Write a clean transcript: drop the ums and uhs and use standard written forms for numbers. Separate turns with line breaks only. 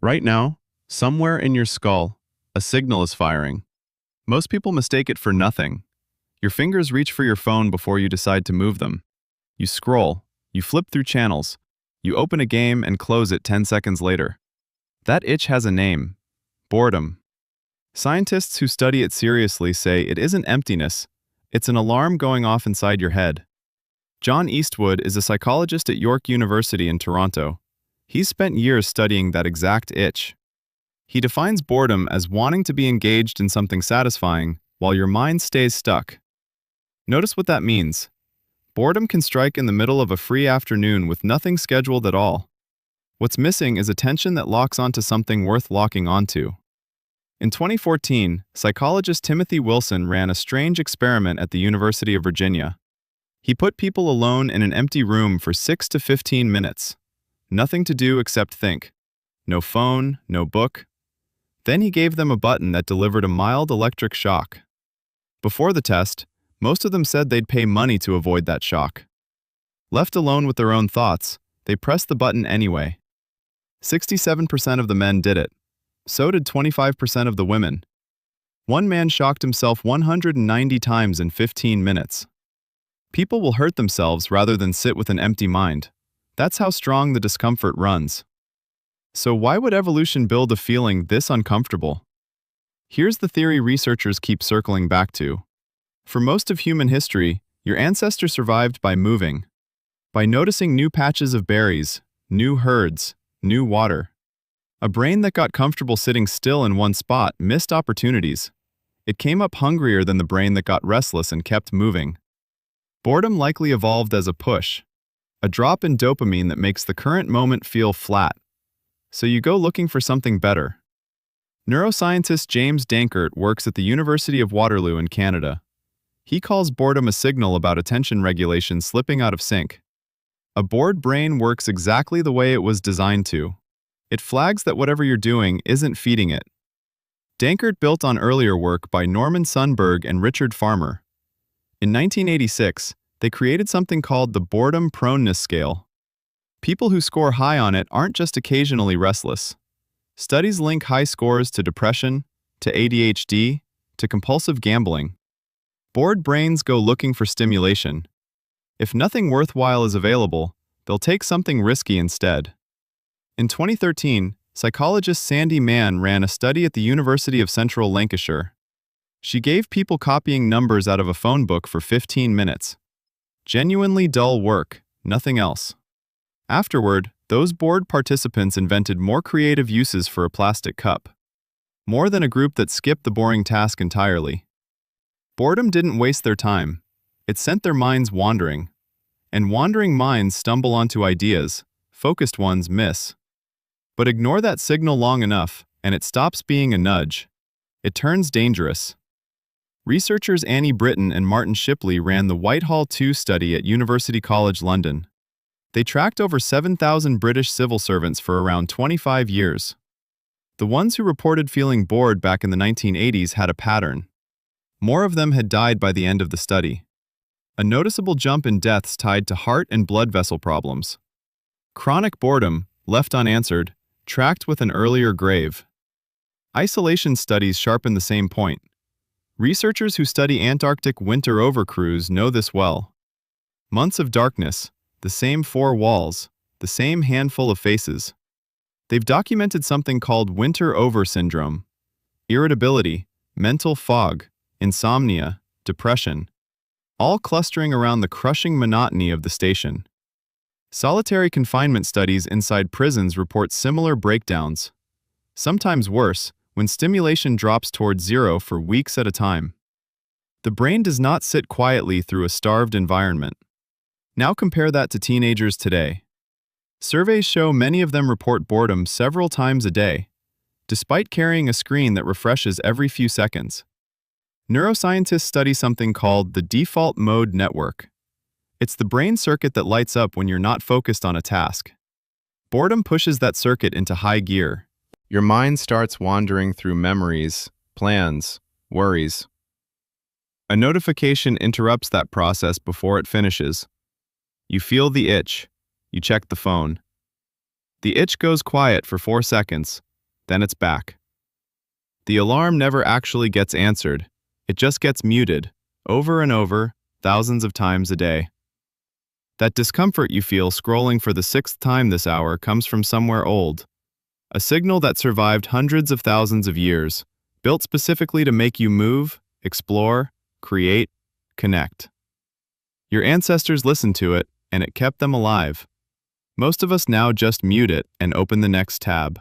Right now, somewhere in your skull, a signal is firing. Most people mistake it for nothing. Your fingers reach for your phone before you decide to move them. You scroll, you flip through channels, you open a game and close it 10 seconds later. That itch has a name: boredom. Scientists who study it seriously say it isn't emptiness, it's an alarm going off inside your head. John Eastwood is a psychologist at York University in Toronto. He's spent years studying that exact itch. He defines boredom as wanting to be engaged in something satisfying while your mind stays stuck. Notice what that means. Boredom can strike in the middle of a free afternoon with nothing scheduled at all. What's missing is attention that locks onto something worth locking onto. In 2014, psychologist Timothy Wilson ran a strange experiment at the University of Virginia. He put people alone in an empty room for 6 to 15 minutes. Nothing to do except think. No phone, no book. Then he gave them a button that delivered a mild electric shock. Before the test, most of them said they'd pay money to avoid that shock. Left alone with their own thoughts, they pressed the button anyway. 67% of the men did it. So did 25% of the women. One man shocked himself 190 times in 15 minutes. People will hurt themselves rather than sit with an empty mind. That's how strong the discomfort runs. So why would evolution build a feeling this uncomfortable? Here's the theory researchers keep circling back to. For most of human history, your ancestors survived by moving. By noticing new patches of berries, new herds, new water. A brain that got comfortable sitting still in one spot missed opportunities. It came up hungrier than the brain that got restless and kept moving. Boredom likely evolved as a push, a drop in dopamine that makes the current moment feel flat. So you go looking for something better. Neuroscientist James Dankert works at the University of Waterloo in Canada. He calls boredom a signal about attention regulation slipping out of sync. A bored brain works exactly the way it was designed to. It flags that whatever you're doing isn't feeding it. Dankert built on earlier work by Norman Sundberg and Richard Farmer. In 1986, they created something called the Boredom Proneness Scale. People who score high on it aren't just occasionally restless. Studies link high scores to depression, to ADHD, to compulsive gambling. Bored brains go looking for stimulation. If nothing worthwhile is available, they'll take something risky instead. In 2013, psychologist Sandy Mann ran a study at the University of Central Lancashire. She gave people copying numbers out of a phone book for 15 minutes. Genuinely dull work, nothing else. Afterward, those bored participants invented more creative uses for a plastic cup. More than a group that skipped the boring task entirely. Boredom didn't waste their time. It sent their minds wandering. And wandering minds stumble onto ideas, focused ones miss. But ignore that signal long enough, and it stops being a nudge. It turns dangerous. Researchers Annie Britton and Martin Shipley ran the Whitehall 2 study at University College London. They tracked over 7,000 British civil servants for around 25 years. The ones who reported feeling bored back in the 1980s had a pattern. More of them had died by the end of the study. A noticeable jump in deaths tied to heart and blood vessel problems. Chronic boredom, left unanswered, tracked with an earlier grave. Isolation studies sharpen the same point. Researchers who study Antarctic winter overcrews know this well. Months of darkness, the same 4 walls, the same handful of faces. They've documented something called winter over syndrome. Irritability, mental fog, insomnia, depression. All clustering around the crushing monotony of the station. Solitary confinement studies inside prisons report similar breakdowns. Sometimes worse, when stimulation drops towards zero for weeks at a time. The brain does not sit quietly through a starved environment. Now compare that to teenagers today. Surveys show many of them report boredom several times a day, despite carrying a screen that refreshes every few seconds. Neuroscientists study something called the default mode network. It's the brain circuit that lights up when you're not focused on a task. Boredom pushes that circuit into high gear. Your mind starts wandering through memories, plans, worries. A notification interrupts that process before it finishes. You feel the itch. You check the phone. The itch goes quiet for 4 seconds, then it's back. The alarm never actually gets answered. It just gets muted, over and over, thousands of times a day. That discomfort you feel scrolling for the 6th time this hour comes from somewhere old. A signal that survived hundreds of thousands of years, built specifically to make you move, explore, create, connect. Your ancestors listened to it, and it kept them alive. Most of us now just mute it and open the next tab.